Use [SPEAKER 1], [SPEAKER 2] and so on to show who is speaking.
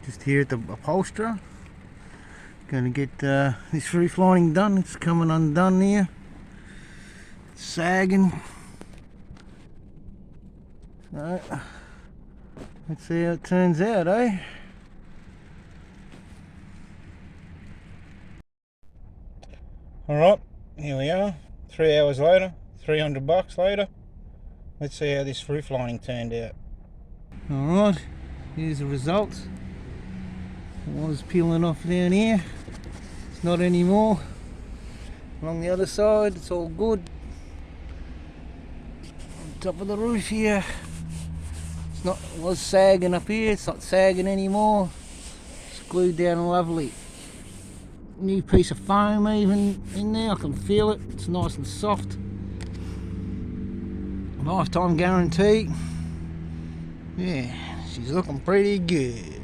[SPEAKER 1] Just here at the upholsterer. Gonna get this roof lining done. It's coming undone here. It's sagging. So, let's see how it turns out, eh? Alright, here we are. 3 hours later, $300 later. Let's see how this roof lining turned out. Alright, here's the results. It was peeling off down here. It's not anymore. Along the other side, it's all good. On top of the roof here, it's not. It was sagging up here. It's not sagging anymore. It's glued down lovely. New piece of foam even in there. I can feel it. It's nice and soft. Lifetime guarantee. Yeah, she's looking pretty good.